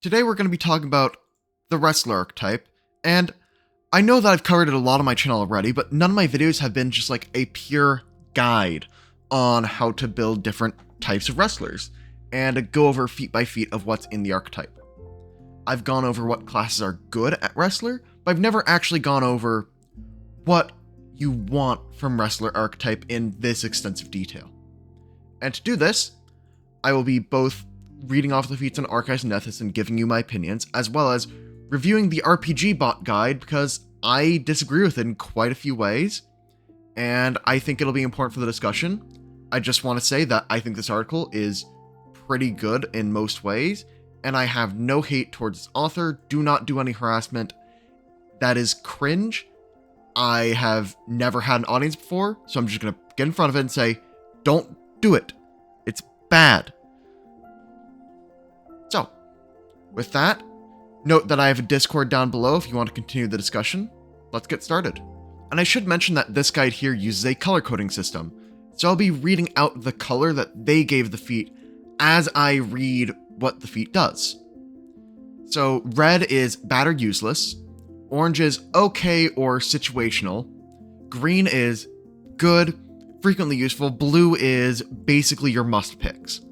Today we're going to be talking about the Wrestler archetype, and I know that I've covered it a lot on my channel already, but none of my videos have been just like a pure guide on how to build different types of wrestlers, and go over feat by feat of what's in the archetype. I've gone over what classes are good at Wrestler, but I've never actually gone over what you want from Wrestler archetype in this extensive detail. And to do this, I will be both reading off the feats on Archives and Ethos and giving you my opinions, as well as reviewing the RPG bot guide because I disagree with it in quite a few ways, and I think it'll be important for the discussion. I just want to say that I think this article is pretty good in most ways, and I have no hate towards its author. Do not do any harassment. That is cringe. I have never had an audience before, so I'm just going to get in front of it and say, don't do it. It's bad. So, with that, note that I have a Discord down below if you want to continue the discussion. Let's get started. And I should mention that this guide here uses a color coding system, so I'll be reading out the color that they gave the feat as I read what the feat does. So, red is bad or useless, orange is okay or situational, green is good, frequently useful, blue is basically your must picks.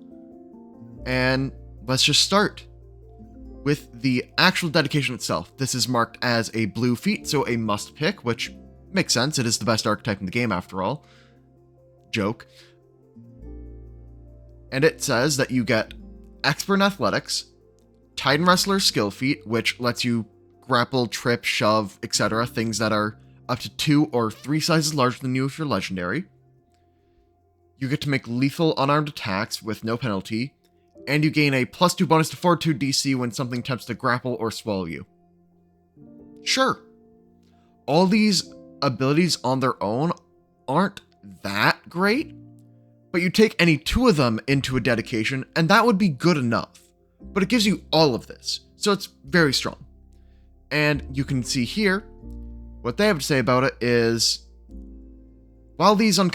And let's just start with the actual dedication itself. This is marked as a blue feat, so a must pick, which makes sense. It is the best archetype in the game after all. Joke. And it says that you get Expert in Athletics, Titan Wrestler skill feat, which lets you grapple, trip, shove, etc., things that are up to 2 or 3 sizes larger than you if you're legendary. You get to make lethal unarmed attacks with no penalty, and you gain a +2 bonus to Fortitude DC when something attempts to grapple or swallow you. Sure, all these abilities on their own aren't that great, but you take any 2 of them into a dedication, and that would be good enough. But it gives you all of this, so it's very strong. And you can see here, what they have to say about it is, while these are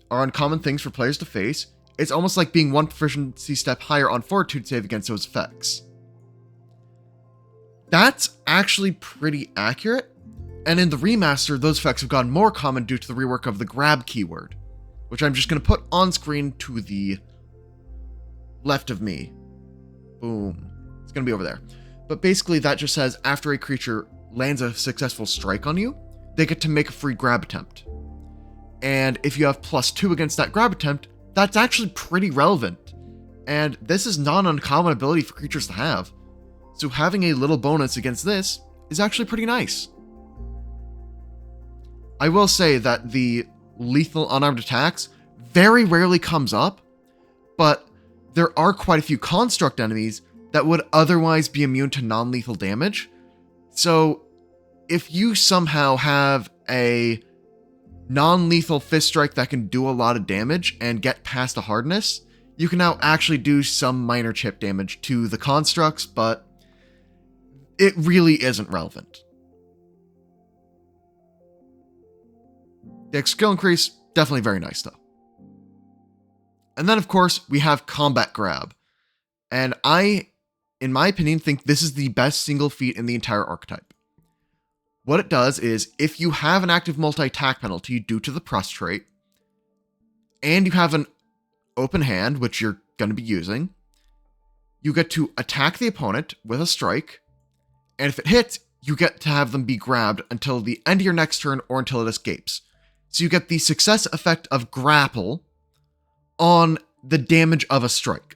uncommon things for players to face, it's almost like being one proficiency step higher on Fortitude save against those effects. That's actually pretty accurate, and in the remaster, those effects have gotten more common due to the rework of the grab keyword, which I'm just going to put on screen to the left of me. Boom. It's going to be over there. But basically, that just says after a creature lands a successful strike on you, they get to make a free grab attempt. And if you have +2 against that grab attempt, that's actually pretty relevant, and this is not an uncommon ability for creatures to have, so having a little bonus against this is actually pretty nice. I will say that the lethal unarmed attacks very rarely comes up, but there are quite a few construct enemies that would otherwise be immune to non-lethal damage, so if you somehow have a non-lethal fist strike that can do a lot of damage and get past a hardness, you can now actually do some minor chip damage to the constructs, but it really isn't relevant. The skill increase, definitely very nice though. And then of course, we have Combat Grab. And I, in my opinion, think this is the best single feat in the entire archetype. What it does is, if you have an active multi-attack penalty due to the press trait, and you have an open hand, which you're going to be using, you get to attack the opponent with a strike, and if it hits, you get to have them be grabbed until the end of your next turn or until it escapes. So you get the success effect of grapple on the damage of a strike.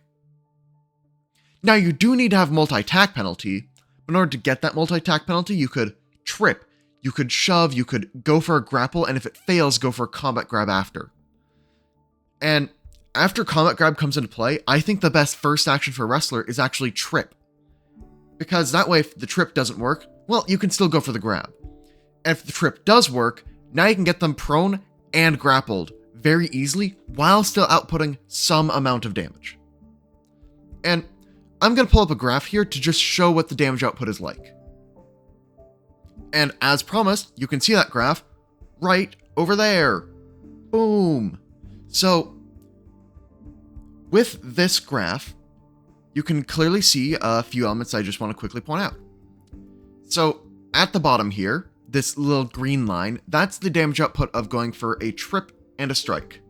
Now you do need to have multi-attack penalty, but in order to get that multi-attack penalty, you could trip, you could shove, you could go for a grapple, and if it fails, go for a combat grab after. And after combat grab comes into play, I think the best first action for a wrestler is actually trip. Because that way, if the trip doesn't work, well, you can still go for the grab. And if the trip does work, now you can get them prone and grappled very easily while still outputting some amount of damage. And I'm going to pull up a graph here to just show what the damage output is like. And as promised, you can see that graph right over there. Boom. So with this graph, you can clearly see a few elements I just want to quickly point out. So at the bottom here, this little green line, that's the damage output of going for a trip and a strike.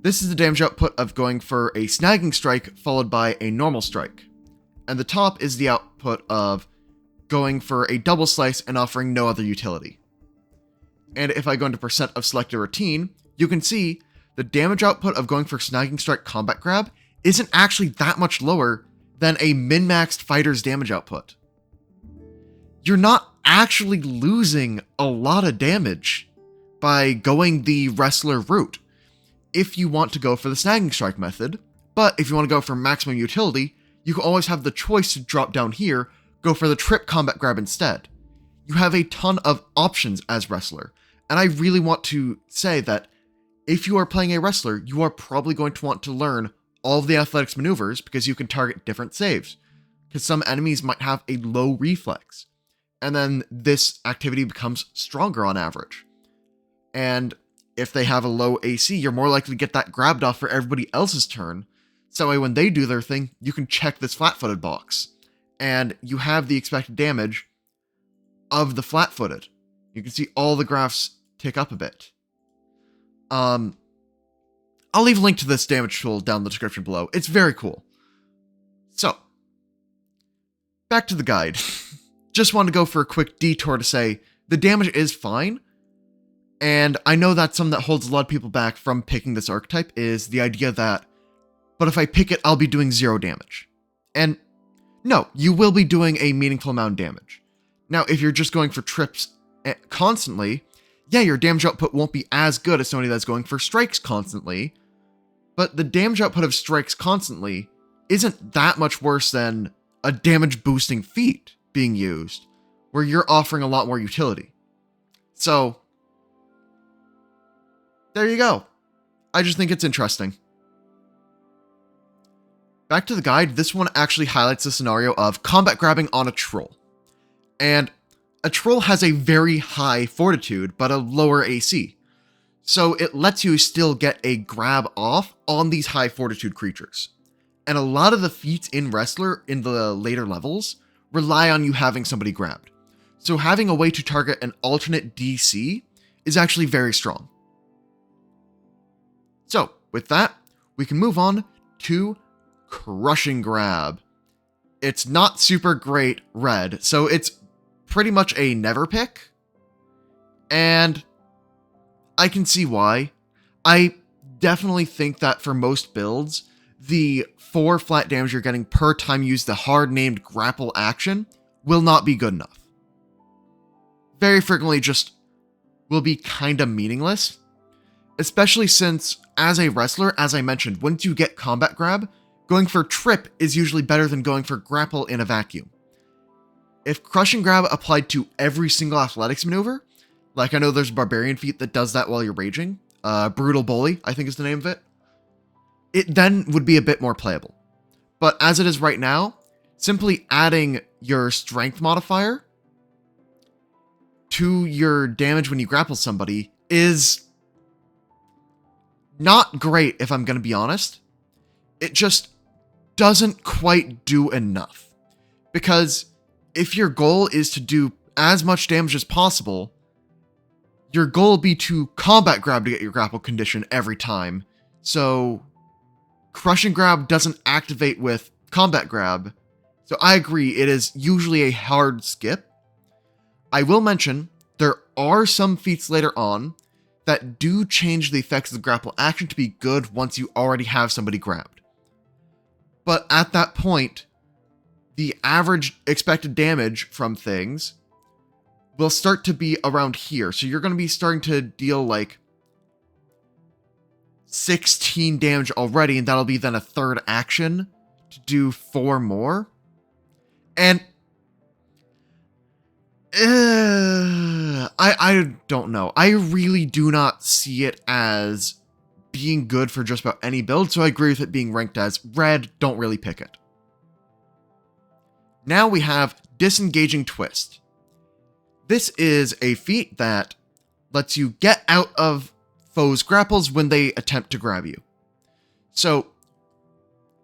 This is the damage output of going for a snagging strike followed by a normal strike. And the top is the output of going for a double slice and offering no other utility. And if I go into percent of selected routine, you can see the damage output of going for snagging strike combat grab isn't actually that much lower than a min-maxed fighter's damage output. You're not actually losing a lot of damage by going the wrestler route if you want to go for the snagging strike method, but if you want to go for maximum utility, you can always have the choice to drop down here, go for the trip combat grab instead. You have a ton of options as wrestler, and I really want to say that if you are playing a wrestler, you are probably going to want to learn all of the athletics maneuvers because you can target different saves, because some enemies might have a low reflex, and then this activity becomes stronger on average. And if they have a low AC, you're more likely to get that grabbed off for everybody else's turn, so that way when they do their thing, you can check this flat-footed box, and you have the expected damage of the flat-footed. You can see all the graphs tick up a bit. I'll leave a link to this damage tool down in the description below. It's very cool. So, back to the guide. Just wanted to go for a quick detour to say the damage is fine, and I know that's something that holds a lot of people back from picking this archetype is the idea that, but if I pick it, I'll be doing 0 damage. And no, you will be doing a meaningful amount of damage. Now, if you're just going for trips constantly, yeah, your damage output won't be as good as somebody that's going for strikes constantly, but the damage output of strikes constantly isn't that much worse than a damage boosting feat being used, where you're offering a lot more utility. So, there you go. I just think it's interesting. Back to the guide, this one actually highlights the scenario of combat grabbing on a troll. And a troll has a very high fortitude, but a lower AC. So it lets you still get a grab off on these high fortitude creatures. And a lot of the feats in Wrestler in the later levels rely on you having somebody grabbed. So having a way to target an alternate DC is actually very strong. So with that, we can move on to Crushing Grab. It's not super great red, so it's pretty much a never pick. And I can see why. I definitely think that for most builds, the 4 flat damage you're getting per time you use the hard-named grapple action will not be good enough. Very frequently just will be kinda meaningless. Especially since, as a wrestler, as I mentioned, once you get combat grab, going for trip is usually better than going for grapple in a vacuum. If Crushing Grab applied to every single athletics maneuver, like I know there's a barbarian feat that does that while you're raging, Brutal Bully, I think is the name of it, it then would be a bit more playable. But as it is right now, simply adding your strength modifier to your damage when you grapple somebody is not great, if I'm going to be honest. It just doesn't quite do enough. Because if your goal is to do as much damage as possible, your goal will be to combat grab to get your grapple condition every time. So Crushing Grab doesn't activate with combat grab. So I agree, it is usually a hard skip. I will mention, there are some feats later on that do change the effects of the grapple action to be good once you already have somebody grabbed. But at that point, the average expected damage from things will start to be around here. So you're going to be starting to deal like 16 damage already, and that'll be then a third action to do 4 more. And I don't know. I really do not see it as being good for just about any build, so I agree with it being ranked as red. Don't really pick it. Now we have Disengaging Twist. This is a feat that lets you get out of foes' grapples when they attempt to grab you. So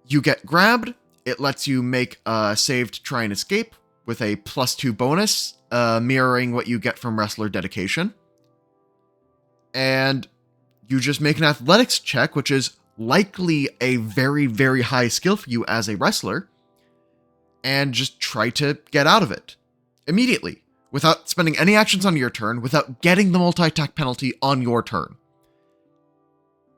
You get grabbed, it lets you make a save to try and escape with a +2 bonus, mirroring what you get from Wrestler Dedication. And you just make an athletics check, which is likely a very, very high skill for you as a wrestler, and just try to get out of it immediately, without spending any actions on your turn, without getting the multi-attack penalty on your turn.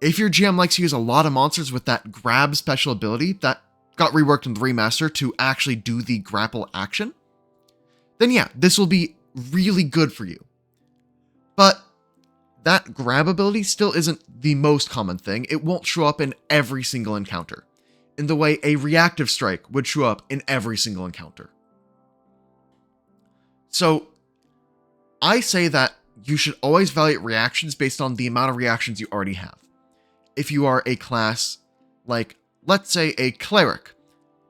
If your GM likes to use a lot of monsters with that grab special ability that got reworked in the remaster to actually do the grapple action, then yeah, this will be really good for you. But that grab ability still isn't the most common thing. It won't show up in every single encounter, in the way a reactive strike would show up in every single encounter. So, I say that you should always evaluate reactions based on the amount of reactions you already have. If you are a class like, let's say, a cleric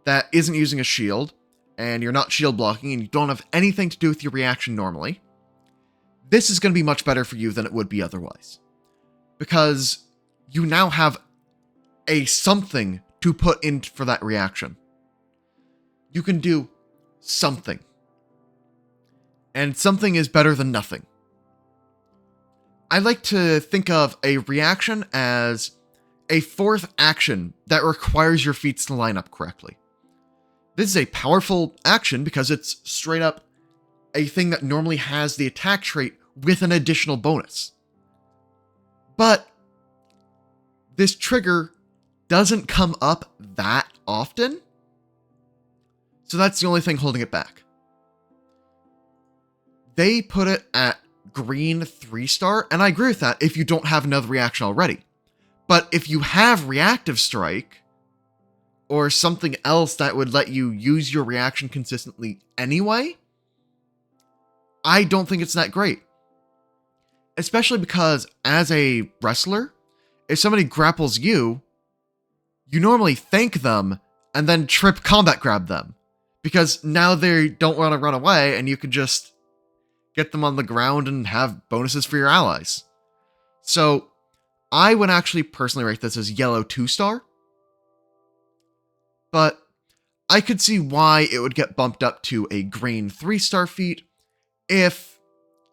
that isn't using a shield, and you're not shield blocking, and you don't have anything to do with your reaction normally, this is going to be much better for you than it would be otherwise. Because you now have a something to put in for that reaction. You can do something. And something is better than nothing. I like to think of a reaction as a fourth action that requires your feats to line up correctly. This is a powerful action because it's straight up a thing that normally has the attack trait with an additional bonus. But this trigger doesn't come up that often, so that's the only thing holding it back. They put it at green 3-star, and I agree with that if you don't have another reaction already. But if you have Reactive Strike, or something else that would let you use your reaction consistently anyway, I don't think it's that great. Especially because, as a wrestler, if somebody grapples you, you normally thank them and then trip combat grab them. Because now they don't want to run away, and you can just get them on the ground and have bonuses for your allies. So, I would actually personally rate this as yellow 2-star. But I could see why it would get bumped up to a green 3-star feat if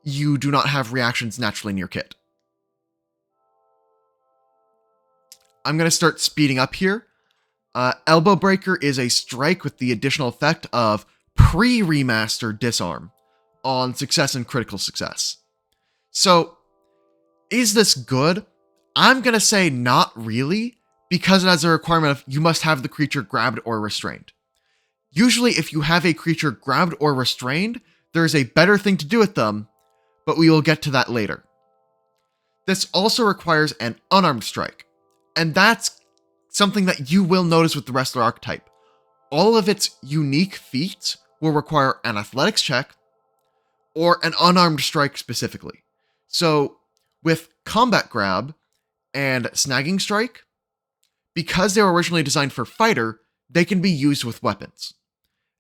you do not have reactions naturally in your kit. I'm going to start speeding up here. Elbow Breaker is a strike with the additional effect of pre-remaster disarm on success and critical success. So, is this good? I'm going to say not really, because it has a requirement of you must have the creature grabbed or restrained. Usually, if you have a creature grabbed or restrained, there is a better thing to do with them, but we will get to that later. This also requires an unarmed strike, and that's something that you will notice with the wrestler archetype. All of its unique feats will require an athletics check or an unarmed strike specifically. So, with Combat Grab and Snagging Strike, because they were originally designed for fighter, they can be used with weapons.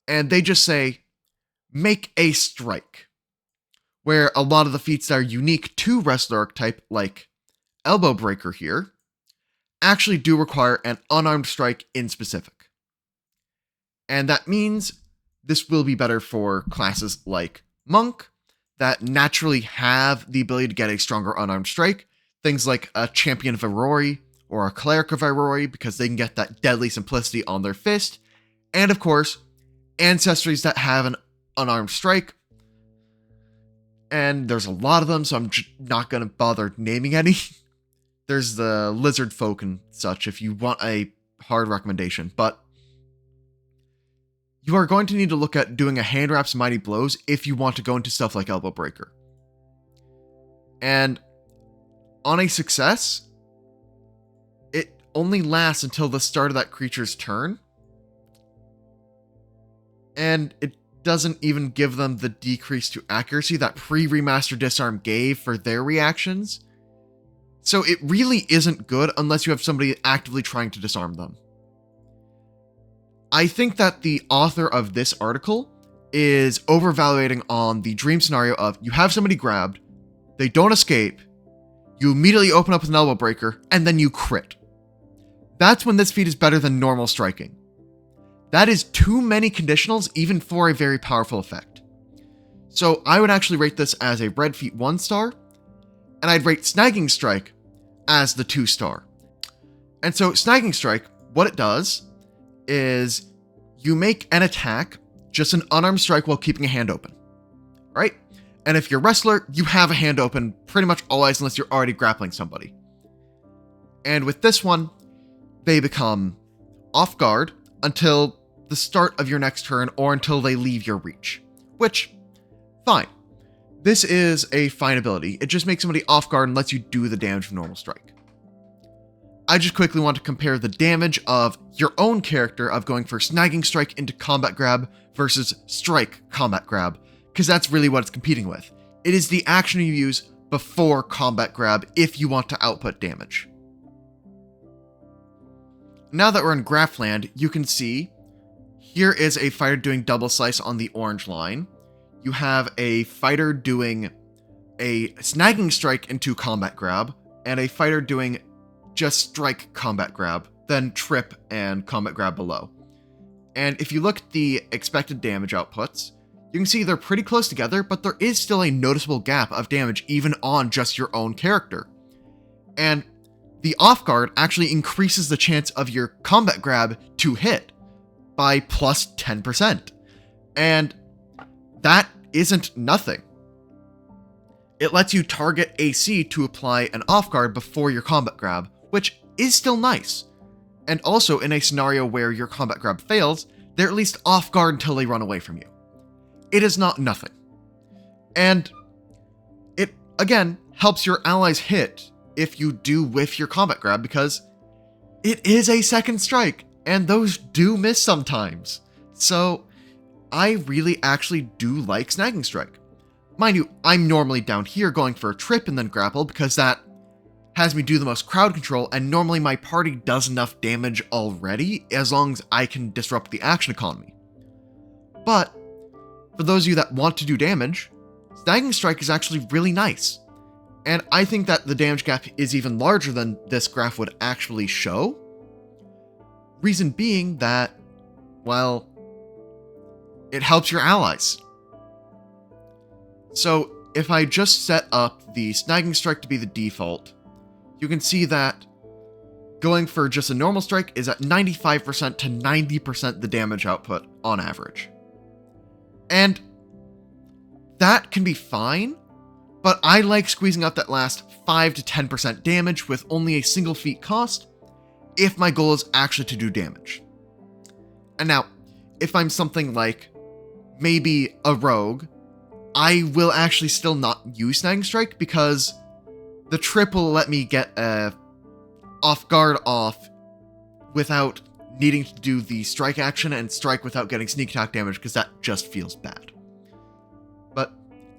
And they just say, make a strike. Where a lot of the feats that are unique to wrestler archetype, like Elbow Breaker here, actually do require an unarmed strike in specific. And that means this will be better for classes like Monk, that naturally have the ability to get a stronger unarmed strike. Things like a Champion of Aurori or a Cleric of Aurori, because they can get that deadly simplicity on their fist. And of course, ancestries that have an unarmed strike. And there's a lot of them, so I'm not going to bother naming any. There's the Lizard Folk and such if you want a hard recommendation. But you are going to need to look at doing a Hand Wraps Mighty Blows if you want to go into stuff like Elbow Breaker. And on a success, it only lasts until the start of that creature's turn. And it doesn't even give them the decrease to accuracy that pre-remaster disarm gave for their reactions. So it really isn't good unless you have somebody actively trying to disarm them. I think that the author of this article is overvaluating on the dream scenario of you have somebody grabbed, they don't escape, you immediately open up with an Elbow Breaker, and then you crit. that's when this feat is better than normal striking. That is too many conditionals even for a very powerful effect. So I would actually rate this as a red feat 1 star, and I'd rate Snagging Strike as the 2 star. And so Snagging Strike, what it does is you make an attack just an unarmed strike while keeping a hand open, right? And if you're a wrestler, you have a hand open pretty much always unless you're already grappling somebody. And with this one, they become off guard until the start of your next turn or until they leave your reach, which, fine. This is a fine ability. It just makes somebody off guard and lets you do the damage of normal strike. I just quickly want to compare the damage of your own character of going for Snagging Strike into Combat Grab versus Strike Combat Grab, because that's really what it's competing with. It is the action you use before Combat Grab if you want to output damage. Now that we're in Graphland, you can see here is a fighter doing double slice on the orange line. You have a fighter doing a Snagging Strike into Combat Grab, and a fighter doing just Strike Combat Grab, then Trip and Combat Grab below. And if you look at the expected damage outputs, you can see they're pretty close together, but there is still a noticeable gap of damage even on just your own character. And the off guard actually increases the chance of your Combat Grab to hit by plus 10%. And that isn't nothing. It lets you target AC to apply an off guard before your Combat Grab, which is still nice. And also, in a scenario where your Combat Grab fails, they're at least off guard until they run away from you. It is not nothing. And it, again, helps your allies hit if you do whiff your Combat Grab, because it is a second strike, and those do miss sometimes. So I really actually do like Snagging Strike. Mind you, I'm normally down here going for a trip and then grapple, because that has me do the most crowd control, and normally my party does enough damage already as long as I can disrupt the action economy. But for those of you that want to do damage, Snagging Strike is actually really nice. And I think that the damage gap is even larger than this graph would actually show. Reason being that, well, it helps your allies. So if I just set up the Snagging Strike to be the default, you can see that going for just a normal strike is at 95% to 90% the damage output on average. And that can be fine, but I like squeezing out that last 5 to 10% damage with only a single feat cost if my goal is actually to do damage. And now, if I'm something like maybe a rogue, I will actually still not use Snagging Strike because the trip will let me get off guard off without needing to do the strike action and strike without getting sneak attack damage, because that just feels bad. But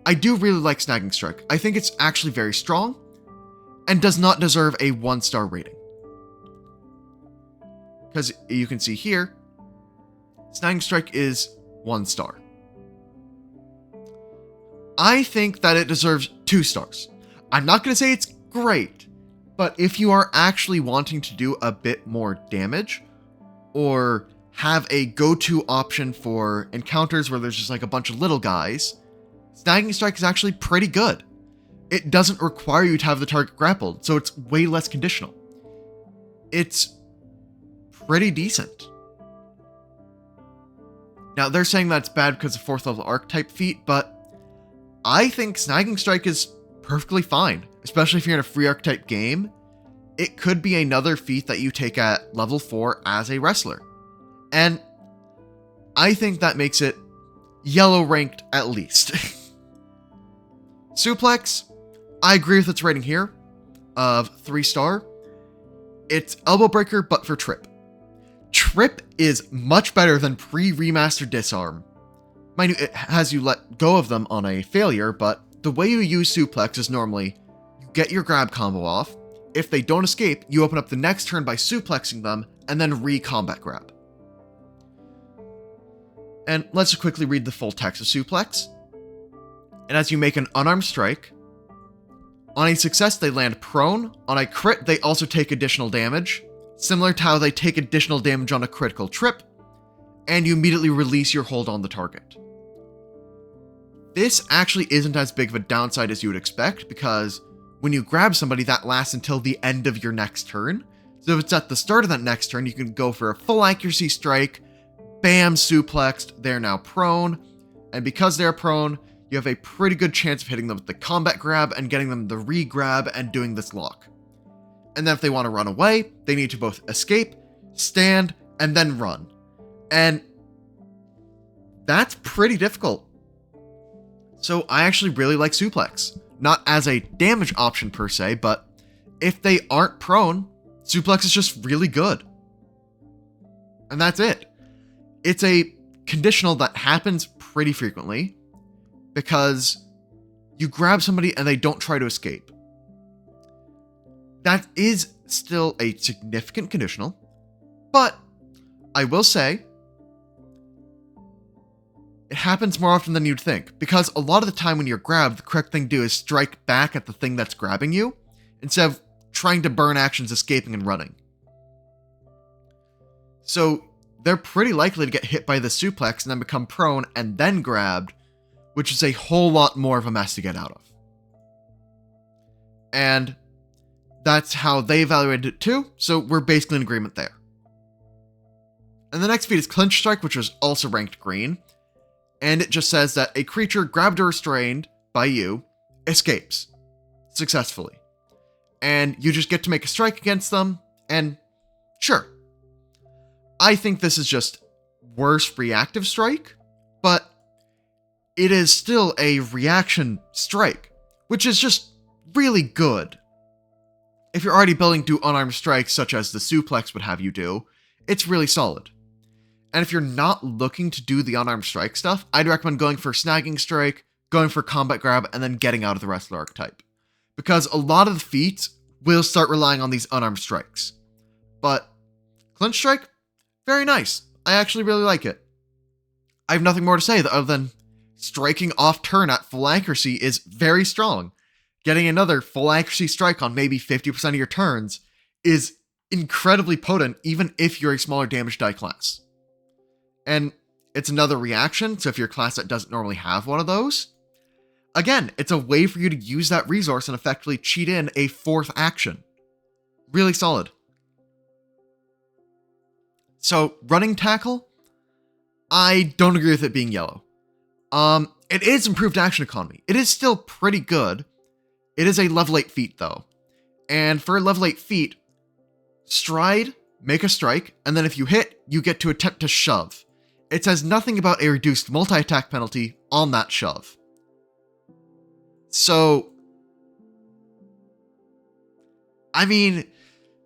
I do really like Snagging Strike. I think it's actually very strong and does not deserve a 1-star rating. Because you can see here, Snagging Strike is 1 star. I think that it deserves 2 stars. I'm not going to say it's great, but if you are actually wanting to do a bit more damage, or have a go-to option for encounters where there's just like a bunch of little guys, Snagging Strike is actually pretty good. It doesn't require you to have the target grappled, so it's way less conditional. It's pretty decent. Now, they're saying that's bad because of 4th level archetype feat, but I think Snagging Strike is perfectly fine, especially if you're in a free archetype game. It could be another feat that you take at level 4 as a wrestler. And I think that makes it yellow ranked at least. Suplex, I agree with its rating here of 3 star. It's elbow breaker, but for trip. Trip is much better than pre-remastered disarm. Mind you, it has you let go of them on a failure, but the way you use suplex is normally you get your grab combo off. If they don't escape, you open up the next turn by suplexing them and then re-combat grab. And let's just quickly read the full text of suplex. And as you make an unarmed strike, on a success they land prone, on a crit they also take additional damage, similar to how they take additional damage on a critical trip, and you immediately release your hold on the target. This actually isn't as big of a downside as you would expect, because when you grab somebody, that lasts until the end of your next turn. So if it's at the start of that next turn, you can go for a full accuracy strike, bam, suplexed, they're now prone, and because they're prone, you have a pretty good chance of hitting them with the combat grab and getting them the re-grab and doing this lock. And then if they want to run away, they need to both escape, stand, and then run. And that's pretty difficult. So I actually really like Suplex. Not as a damage option per se, but if they aren't prone, Suplex is just really good. And that's it. It's a conditional that happens pretty frequently because you grab somebody and they don't try to escape. That is still a significant conditional, but I will say it happens more often than you'd think, because a lot of the time when you're grabbed, the correct thing to do is strike back at the thing that's grabbing you, instead of trying to burn actions, escaping, and running. So they're pretty likely to get hit by the suplex and then become prone and then grabbed, which is a whole lot more of a mess to get out of. And that's how they evaluated it too, so we're basically in agreement there. And the next feat is Clinch Strike, which was also ranked green. And it just says that a creature grabbed or restrained by you escapes successfully. And you just get to make a strike against them, and sure. I think this is just worse reactive strike, but it is still a reaction strike, which is just really good. If you're already building to unarmed strikes such as the suplex would have you do, it's really solid. And if you're not looking to do the unarmed strike stuff, I'd recommend going for Snagging Strike, going for Combat Grab, and then getting out of the Wrestler archetype. Because a lot of the feats will start relying on these unarmed strikes. But Clinch Strike, very nice. I actually really like it. I have nothing more to say other than striking off turn at full accuracy is very strong. Getting another full accuracy strike on maybe 50% of your turns is incredibly potent, even if you're a smaller damage die class. And it's another reaction, so if you're a class that doesn't normally have one of those, again, it's a way for you to use that resource and effectively cheat in a fourth action. Really solid. So, running tackle, I don't agree with it being yellow. It is improved action economy. It is still pretty good. It is a level 8 feat though. And for a level 8 feat, stride, make a strike, and then if you hit, you get to attempt to shove. It says nothing about a reduced multi-attack penalty on that shove. So, I mean,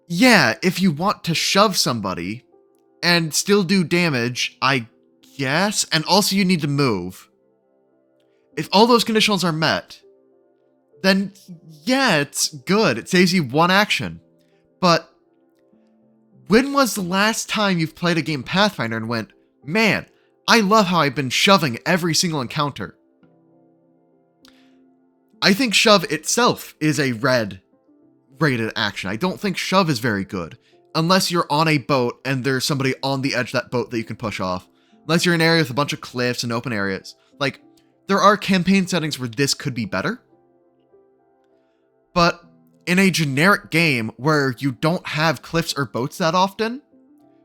yeah, if you want to shove somebody and still do damage, I guess, and also you need to move. If all those conditionals are met, then yeah, it's good. It saves you one action. But when was the last time you've played a game Pathfinder and went, man, I love how I've been shoving every single encounter? I think shove itself is a red rated action. I don't think shove is very good. Unless you're on a boat and there's somebody on the edge of that boat that you can push off. Unless you're in an area with a bunch of cliffs and open areas. Like, there are campaign settings where this could be better. But in a generic game where you don't have cliffs or boats that often,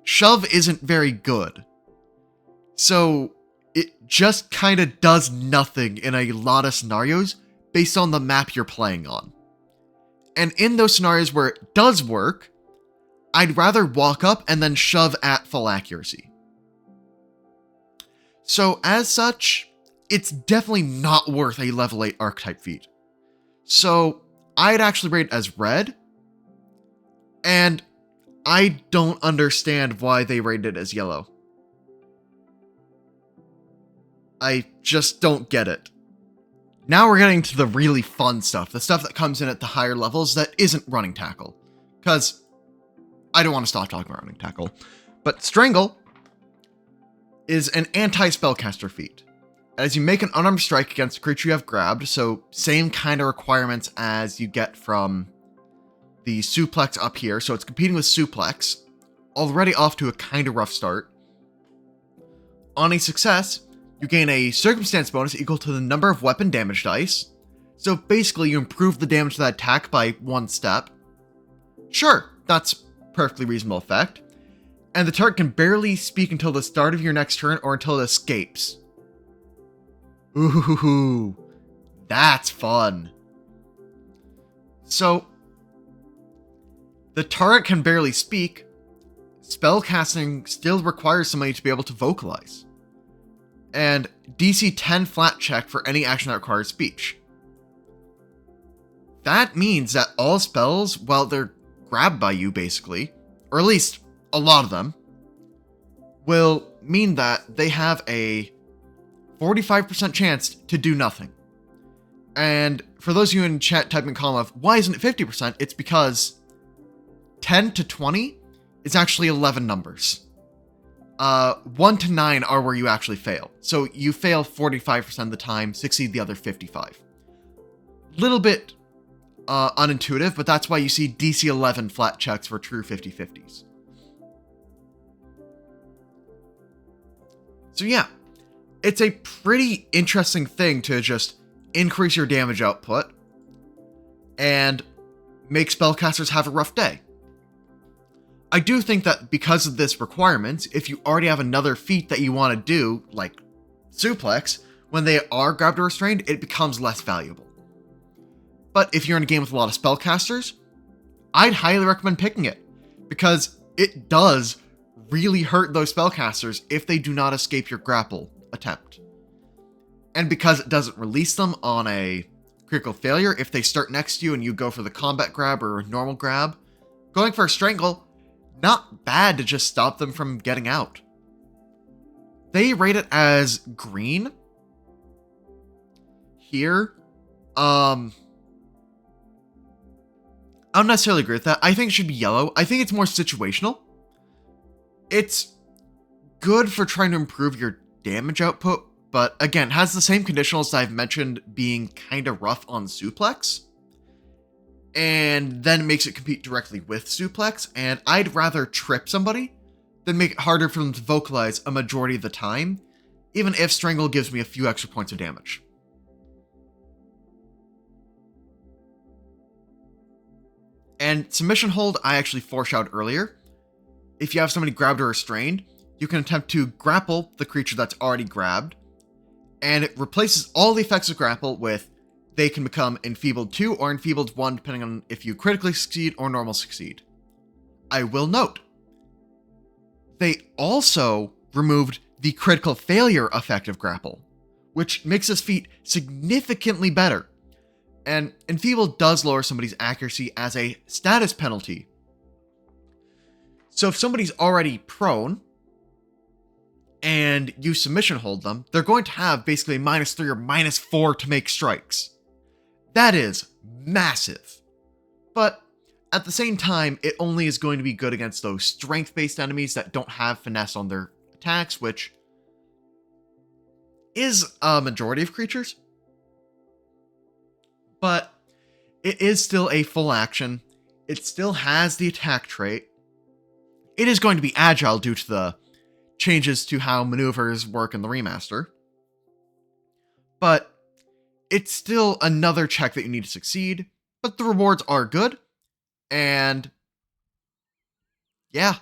shove isn't very good. So it just kind of does nothing in a lot of scenarios based on the map you're playing on. And in those scenarios where it does work, I'd rather walk up and then shove at full accuracy. So as such, it's definitely not worth a level 8 archetype feat. So I'd actually rate it as red, and I don't understand why they rated it as yellow. I just don't get it. Now we're getting to the really fun stuff, the stuff that comes in at the higher levels that isn't running tackle. Because I don't want to stop talking about running tackle. But Strangle is an anti-spellcaster feat. As you make an unarmed strike against a creature you have grabbed, so same kind of requirements as you get from the Suplex up here, so it's competing with Suplex, already off to a kind of rough start. On a success, you gain a circumstance bonus equal to the number of weapon damage dice, so basically you improve the damage to that attack by 1 step. Sure, that's perfectly reasonable effect. And the target can barely speak until the start of your next turn or until it escapes. Ooh, that's fun. So, the target can barely speak. Spellcasting still requires somebody to be able to vocalize. And DC 10 flat check for any action that requires speech. That means that all spells, while they're grabbed by you basically, or at least a lot of them, will mean that they have a 45% chance to do nothing. And for those of you in chat typing column of, why isn't it 50%? It's because 10 to 20 is actually 11 numbers. 1 to 9 are where you actually fail. So you fail 45% of the time, succeed the other 55. Little bit unintuitive, but that's why you see DC 11 flat checks for true 50-50s. So yeah, it's a pretty interesting thing to just increase your damage output and make spellcasters have a rough day. I do think that because of this requirement, if you already have another feat that you want to do, like Suplex, when they are grabbed or restrained, it becomes less valuable. But if you're in a game with a lot of spellcasters, I'd highly recommend picking it, because it does really hurt those spellcasters if they do not escape your grapple attempt. And because it doesn't release them on a critical failure, if they start next to you and you go for the combat grab or a normal grab, going for a Strangle, not bad to just stop them from getting out. They rate it as green here. I don't necessarily agree with that. I think it should be yellow. I think it's more situational. It's good for trying to improve your damage output, but again, has the same conditionals that I've mentioned being kind of rough on Suplex, and then makes it compete directly with Suplex, and I'd rather trip somebody than make it harder for them to vocalize a majority of the time, even if Strangle gives me a few extra points of damage. And Submission Hold, I actually foreshadowed earlier. If you have somebody grabbed or restrained, you can attempt to grapple the creature that's already grabbed, and it replaces all the effects of grapple with they can become Enfeebled 2 or Enfeebled 1, depending on if you critically succeed or normal succeed. I will note, they also removed the critical failure effect of grapple, which makes this feat significantly better. And Enfeebled does lower somebody's accuracy as a status penalty. So if somebody's already prone, and you submission hold them, they're going to have basically a -3 or -4 to make strikes. That is massive. But at the same time, it only is going to be good against those strength-based enemies that don't have finesse on their attacks, which is a majority of creatures. But it is still a full action. It still has the attack trait. It is going to be agile due to the changes to how maneuvers work in the remaster. But it's still another check that you need to succeed, but the rewards are good. And yeah,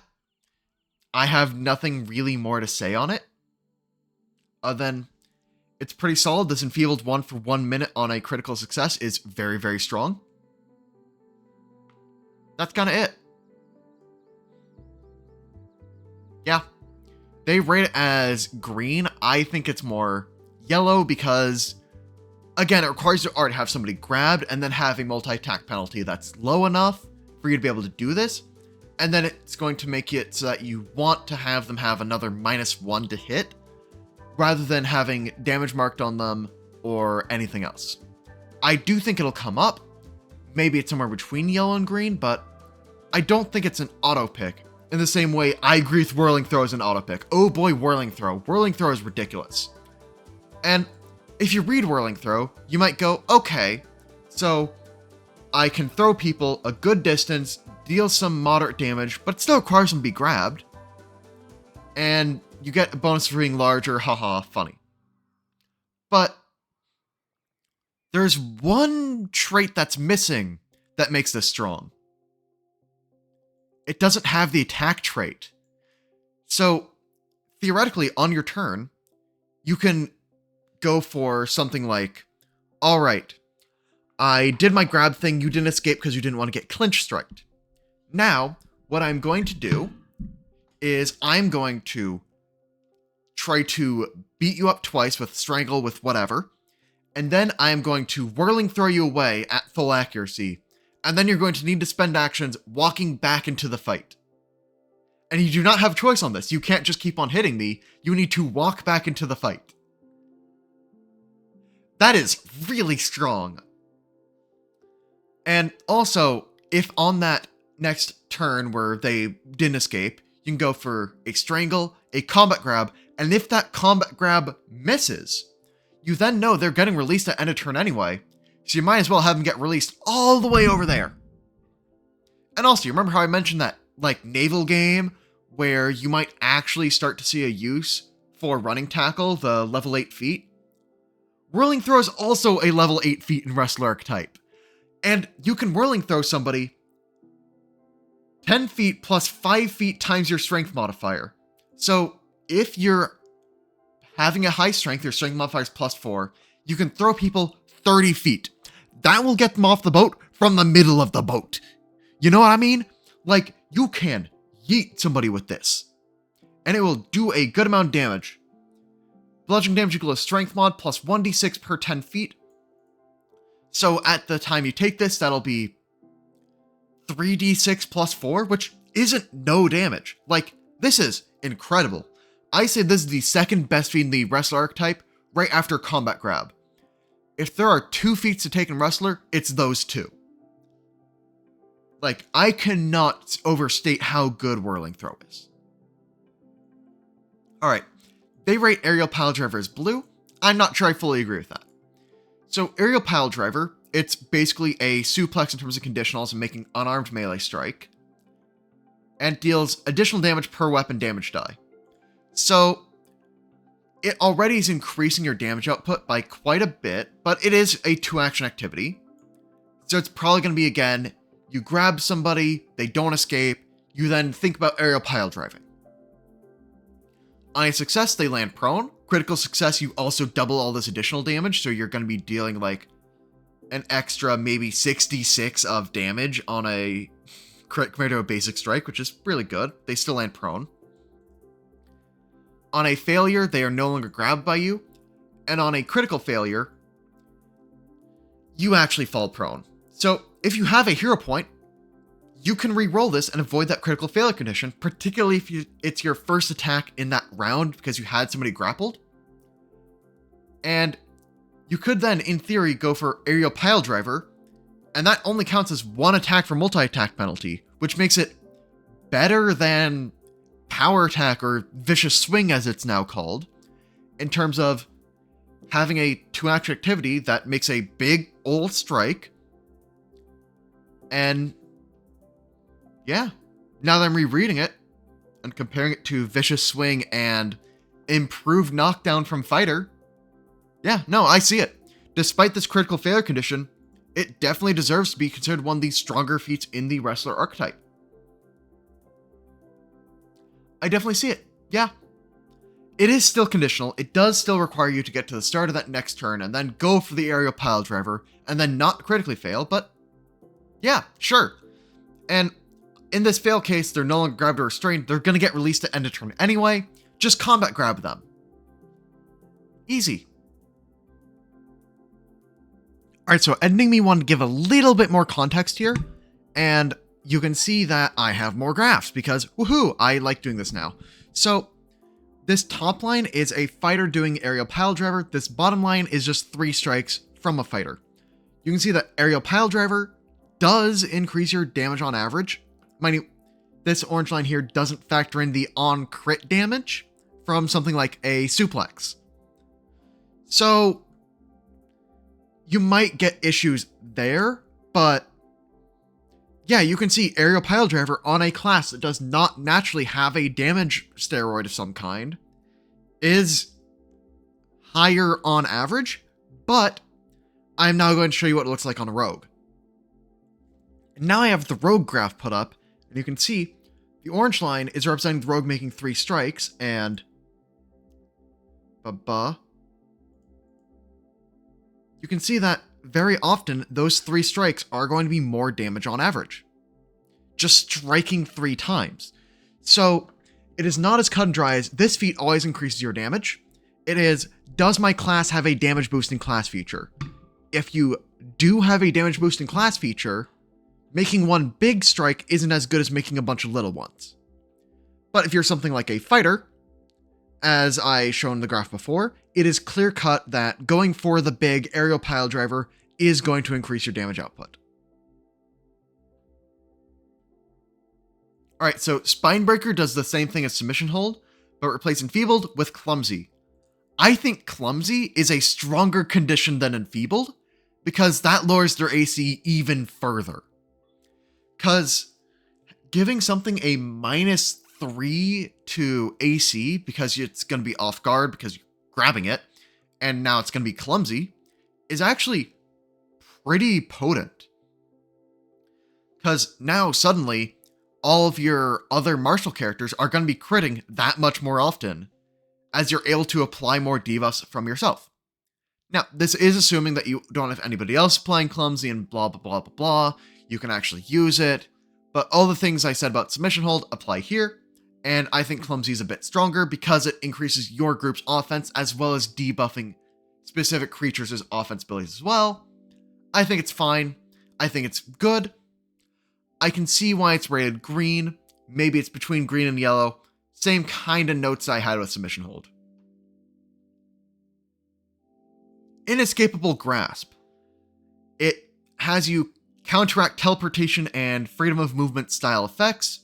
I have nothing really more to say on it, other than it's pretty solid. This Enfeebled 1 for 1 minute on a critical success is very, very strong. That's kind of it. Yeah. They rate it as green. I think it's more yellow because, again, it requires you to already have somebody grabbed and then have a multi-attack penalty that's low enough for you to be able to do this. And then it's going to make it so that you want to have them have another -1 to hit, rather than having damage marked on them or anything else. I do think it'll come up. Maybe it's somewhere between yellow and green, but I don't think it's an auto pick. In the same way, I agree with Whirling Throw as an auto pick. Oh boy, Whirling Throw. Whirling Throw is ridiculous. And if you read Whirling Throw, you might go, okay, so I can throw people a good distance, deal some moderate damage, but it still requires them to be grabbed. And you get a bonus for being larger, haha, funny. But there's one trait that's missing that makes this strong. It doesn't have the attack trait. So, theoretically, on your turn, you can go for something like, alright, I did my grab thing, you didn't escape because you didn't want to get Clinch Striked. Now, what I'm going to do is I'm going to try to beat you up twice with Strangle, with whatever, and then I'm going to Whirling Throw you away at full accuracy, and then you're going to need to spend actions walking back into the fight. And you do not have a choice on this. You can't just keep on hitting me. You need to walk back into the fight. That is really strong. And also, if on that next turn where they didn't escape, you can go for a Strangle, a Combat Grab, and if that Combat Grab misses, you then know they're getting released at end of turn anyway, so you might as well have them get released all the way over there. And also, you remember how I mentioned that, like, naval game where you might actually start to see a use for running tackle, the level 8 feat? Whirling Throw is also a level 8 feat in Wrestler Archetype. And you can Whirling Throw somebody 10 feet plus 5 feet times your strength modifier. So if you're having a high strength, your strength modifier is +4, you can throw people 30 feet. That will get them off the boat from the middle of the boat. You know what I mean? Like, you can yeet somebody with this, and it will do a good amount of damage. Bludgeoning damage equals strength mod plus 1d6 per 10 feet. So at the time you take this, that'll be 3d6 plus 4, which isn't no damage. Like, this is incredible. I say this is the second best feat in the Wrestler Archetype, right after Combat Grab. If there are 2 feats to take in Wrestler, it's those 2. Like, I cannot overstate how good Whirling Throw is. Alright, they rate Aerial Piledriver as blue. I'm not sure I fully agree with that. So, Aerial Piledriver, it's basically a suplex in terms of conditionals and making unarmed melee strike, and deals additional damage per weapon damage die. So, it already is increasing your damage output by quite a bit, but it is a 2-action activity. So it's probably going to be, again, you grab somebody, they don't escape, you then think about aerial pile driving. On a success, they land prone. Critical success, you also double all this additional damage, so you're going to be dealing like an extra maybe 66 of damage on a crit compared to a basic strike, which is really good. They still land prone. On a failure, they are no longer grabbed by you, and on a critical failure, you actually fall prone. So if you have a hero point, you can re-roll this and avoid that critical failure condition, particularly if it's your first attack in that round because you had somebody grappled. And you could then, in theory, go for Aerial Piledriver, and that only counts as 1 attack for multi-attack penalty, which makes it better than Power Attack, or Vicious Swing as it's now called, in terms of having a 2-action activity that makes a big old strike. And yeah, now that I'm rereading it and comparing it to Vicious Swing and Improved Knockdown from Fighter, yeah, no, I see it. Despite this critical failure condition, it definitely deserves to be considered one of the stronger feats in the Wrestler Archetype. I definitely see it. Yeah. It is still conditional. It does still require you to get to the start of that next turn and then go for the Aerial Piledriver and then not critically fail, but yeah, sure. And in this fail case, they're no longer grabbed or restrained. They're going to get released at end of turn anyway. Just combat grab them. Easy. Alright, so Ending Me wanted to give a little bit more context here, and you can see that I have more graphs because, woohoo, I like doing this now. So, this top line is a fighter doing Aerial Piledriver. This bottom line is just 3 strikes from a fighter. You can see that Aerial Piledriver does increase your damage on average. Mind you, this orange line here doesn't factor in the on-crit damage from something like a Suplex. So, you might get issues there, but yeah, you can see Aerial Piledriver on a class that does not naturally have a damage steroid of some kind is higher on average, but I'm now going to show you what it looks like on a rogue. And now I have the rogue graph put up, and you can see the orange line is representing the rogue making 3 strikes, and you can see that very often those 3 strikes are going to be more damage on average. Just striking 3 times. So it is not as cut and dry as this feat always increases your damage. It is, does my class have a damage boosting class feature? If you do have a damage boosting class feature, making 1 big strike isn't as good as making a bunch of little ones. But if you're something like a fighter, as I shown in the graph before, it is clear cut that going for the big Aerial Piledriver is going to increase your damage output. Alright, so Spinebreaker does the same thing as Submission Hold, but replace Enfeebled with Clumsy. I think Clumsy is a stronger condition than Enfeebled, because that lowers their AC even further. Because giving something a -3 to AC because it's going to be off guard because you're grabbing it, and now it's going to be clumsy, is actually pretty potent. Because now suddenly, all of your other martial characters are going to be critting that much more often, as you're able to apply more debuffs from yourself. Now, this is assuming that you don't have anybody else playing clumsy and blah blah blah blah blah. You can actually use it, but all the things I said about Submission Hold apply here. And I think Clumsy is a bit stronger because it increases your group's offense as well as debuffing specific creatures' offense abilities as well. I think it's fine. I think it's good. I can see why it's rated green. Maybe it's between green and yellow. Same kind of notes I had with Submission Hold. Inescapable Grasp. It has you counteract teleportation and freedom of movement style effects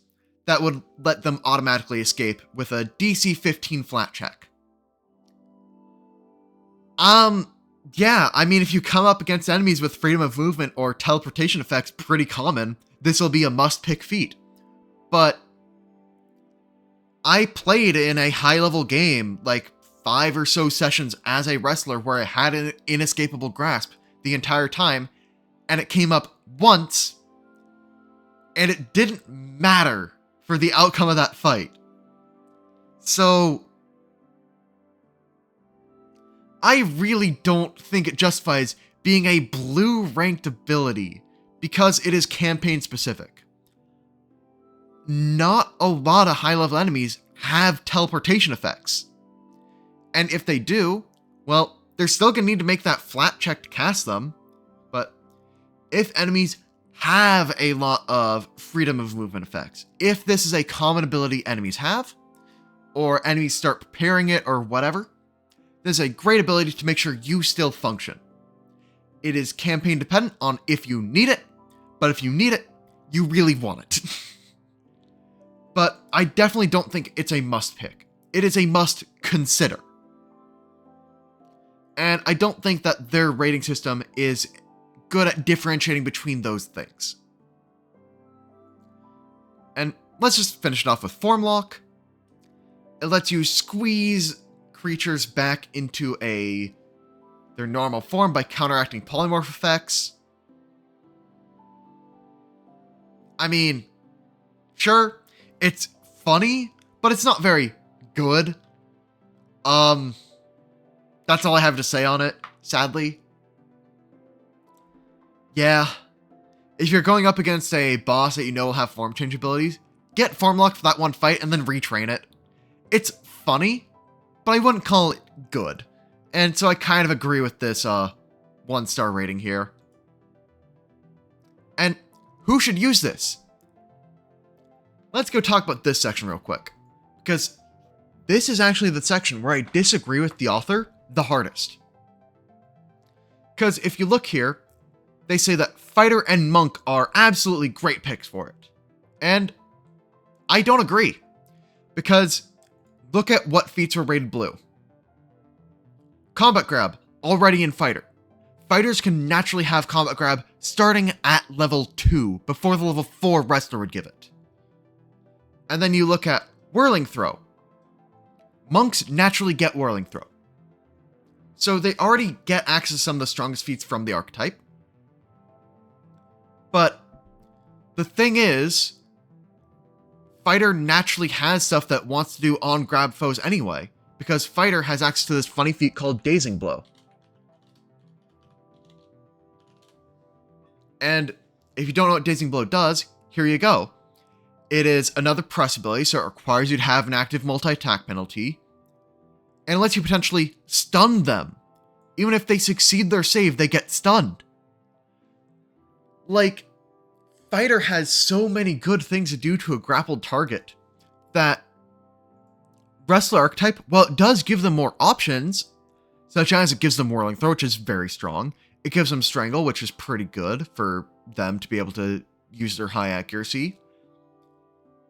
that would let them automatically escape with a DC 15 flat check. Yeah, I mean, if you come up against enemies with freedom of movement or teleportation effects, pretty common, this will be a must-pick feat. But I played in a high-level game, like 5 or so sessions as a wrestler where I had an Inescapable Grasp the entire time, and it came up once, and it didn't matter for the outcome of that fight. So I really don't think it justifies being a blue ranked ability because it is campaign specific. Not a lot of high level enemies have teleportation effects. And if they do, well, they're still going to need to make that flat check to cast them. But if enemies have a lot of freedom of movement effects, if this is a common ability enemies have, or enemies start preparing it or whatever, this is a great ability to make sure you still function. It is campaign dependent on if you need it, but if you need it, you really want it. But I definitely don't think it's a must pick. It is a must consider. And I don't think that their rating system is good at differentiating between those things. And let's just finish it off with Form Lock. It lets you squeeze creatures back into their normal form by counteracting polymorph effects. I mean, sure, it's funny, but it's not very good. That's all I have to say on it, sadly. Yeah, if you're going up against a boss that you know will have form change abilities, get Form Lock for that one fight and then retrain it. It's funny, but I wouldn't call it good. And so I kind of agree with this 1-star rating here. And who should use this? Let's go talk about this section real quick, because this is actually the section where I disagree with the author the hardest. Because if you look here, they say that Fighter and Monk are absolutely great picks for it. And I don't agree. Because look at what feats were rated blue. Combat Grab, already in Fighter. fighters can naturally have Combat Grab starting at level 2 before the level 4 wrestler would give it. And then you look at Whirling Throw. Monks naturally get Whirling Throw. So they already get access to some of the strongest feats from the archetype. But the thing is, Fighter naturally has stuff that wants to do on-grab foes anyway, because Fighter has access to this funny feat called Dazing Blow. And if you don't know what Dazing Blow does, here you go. It is another press ability, so it requires you to have an active multi-attack penalty, and it lets you potentially stun them. Even if they succeed their save, they get stunned. Like, Fighter has so many good things to do to a grappled target that Wrestler Archetype, while it does give them more options, such as it gives them Whirling Throw, which is very strong, it gives them Strangle, which is pretty good for them to be able to use their high accuracy,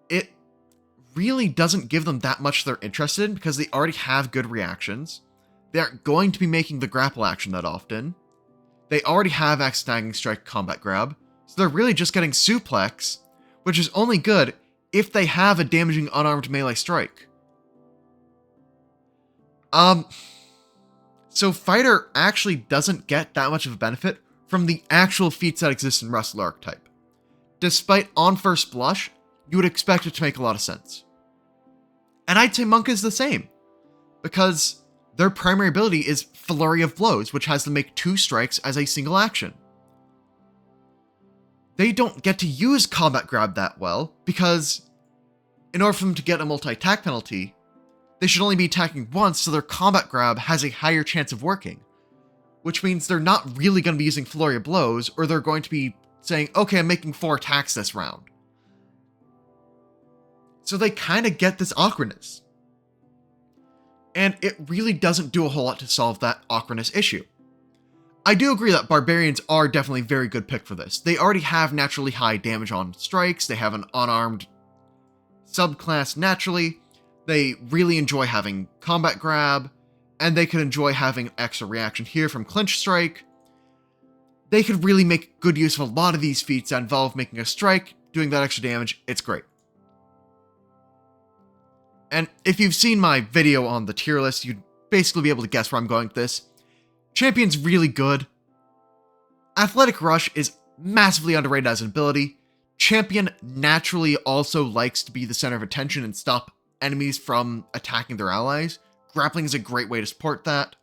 it really doesn't give them that much they're interested in because they already have good reactions. They aren't going to be making the grapple action that often. They already have Snagging Strike, Combat Grab, so they're really just getting Suplex, which is only good if they have a damaging unarmed melee strike. So Fighter actually doesn't get that much of a benefit from the actual feats that exist in Wrestler Archetype. Despite on first blush, you would expect it to make a lot of sense. And I'd say Monk is the same, because their primary ability is Flurry of Blows, which has them make 2 strikes as a single action. They don't get to use Combat Grab that well, because in order for them to get a multi-attack penalty, they should only be attacking once, so their Combat Grab has a higher chance of working. Which means they're not really going to be using Flurry of Blows, or they're going to be saying, okay, I'm making 4 attacks this round. So they kind of get this awkwardness. And it really doesn't do a whole lot to solve that awkwardness issue. I do agree that Barbarians are definitely a very good pick for this. They already have naturally high damage on strikes, they have an unarmed subclass naturally, they really enjoy having Combat Grab, and they could enjoy having extra reaction here from Clinch Strike. They could really make good use of a lot of these feats that involve making a strike, doing that extra damage. It's great. And if you've seen my video on the tier list, you'd basically be able to guess where I'm going with this. Champion's really good. Athletic Rush is massively underrated as an ability. Champion naturally also likes to be the center of attention and stop enemies from attacking their allies. Grappling is a great way to support that.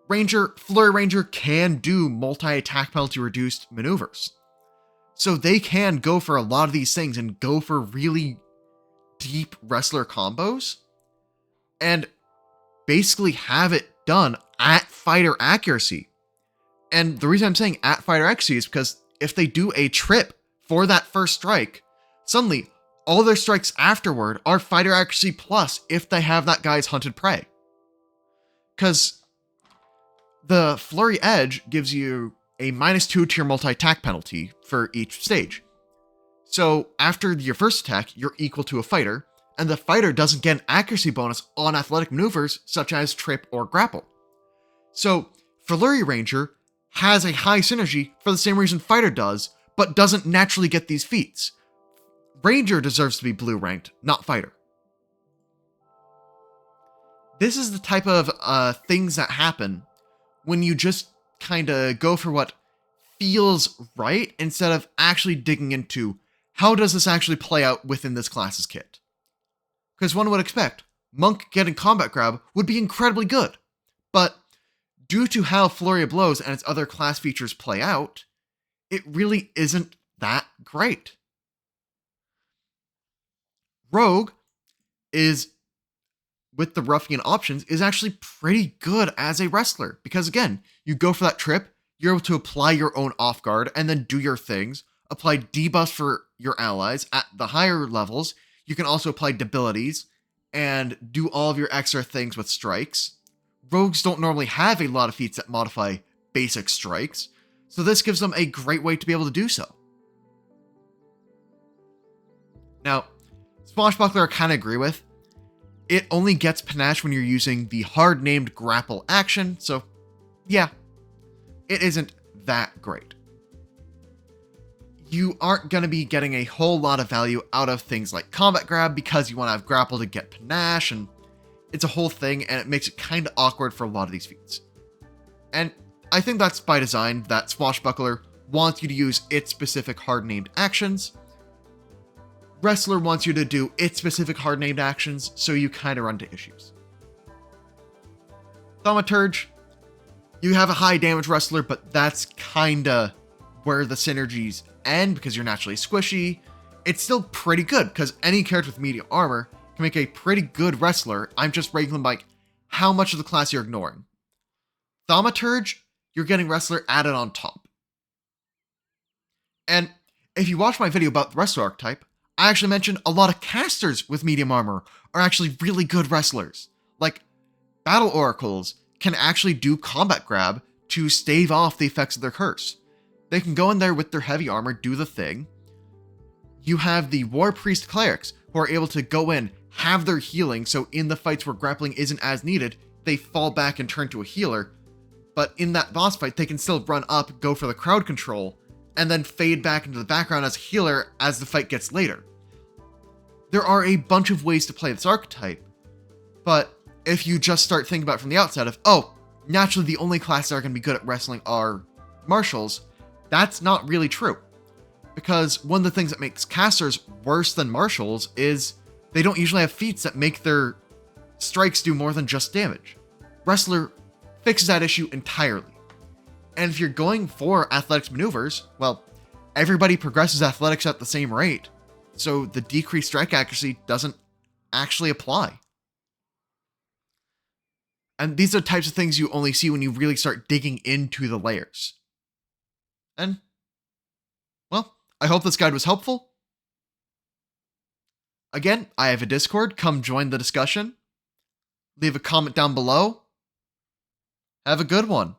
Ranger, Flurry Ranger can do multi-attack penalty reduced maneuvers. So they can go for a lot of these things and go for really deep wrestler combos and basically have it done at fighter accuracy. And the reason I'm saying at fighter accuracy is because if they do a trip for that first strike, suddenly all their strikes afterward are fighter accuracy plus if they have that guy's hunted prey. Because the Flurry Edge gives you a -2 to your multi-attack penalty for each stage. So after your first attack, you're equal to a fighter, and the fighter doesn't get an accuracy bonus on athletic maneuvers such as trip or grapple. So Flurry Ranger has a high synergy for the same reason fighter does, but doesn't naturally get these feats. Ranger deserves to be blue ranked, not fighter. This is the type of things that happen when you just kind of go for what feels right instead of actually digging into how does this actually play out within this class's kit. Because one would expect Monk getting Combat Grab would be incredibly good, but due to how Flurry of Blows and its other class features play out, it really isn't that great. Rogue is, with the ruffian options, is actually pretty good as a wrestler, because again, you go for that trip, you're able to apply your own off guard and then do your things, apply debuffs for your allies. At the higher levels, you can also apply debilities and do all of your extra things with strikes. Rogues don't normally have a lot of feats that modify basic strikes, so this gives them a great way to be able to do so. Now, Swashbuckler I kind of agree with. It only gets panache when you're using the hard-named grapple action, so yeah, it isn't that great. You aren't going to be getting a whole lot of value out of things like Combat Grab because you want to have Grapple to get Panache, and it's a whole thing, and it makes it kind of awkward for a lot of these feats. And I think that's by design, that Swashbuckler wants you to use its specific hard-named actions. Wrestler wants you to do its specific hard-named actions, so you kind of run into issues. Thaumaturge, you have a high damage Wrestler, but that's kind of where the synergies end because you're naturally squishy. It's still pretty good because any character with medium armor can make a pretty good Wrestler. I'm just ranking them like how much of the class you're ignoring. Thaumaturge, you're getting Wrestler added on top. And if you watch my video about the Wrestler archetype, I actually mentioned a lot of casters with medium armor are actually really good Wrestlers. Like, Battle Oracles can actually do Combat Grab to stave off the effects of their curse. They can go in there with their heavy armor, do the thing. You have the War Priest Clerics who are able to go in, have their healing, so in the fights where grappling isn't as needed, they fall back and turn to a healer. But in that boss fight, they can still run up, go for the crowd control, and then fade back into the background as a healer as the fight gets later. There are a bunch of ways to play this archetype, but if you just start thinking about it from the outset of, oh, naturally the only classes that are going to be good at wrestling are martials, that's not really true. Because one of the things that makes casters worse than martials is they don't usually have feats that make their strikes do more than just damage. Wrestler fixes that issue entirely. And if you're going for athletics maneuvers, well, everybody progresses athletics at the same rate, so the decreased strike accuracy doesn't actually apply. And these are types of things you only see when you really start digging into the layers. And, well, I hope this guide was helpful. Again, I have a Discord. Come join the discussion. Leave a comment down below. Have a good one.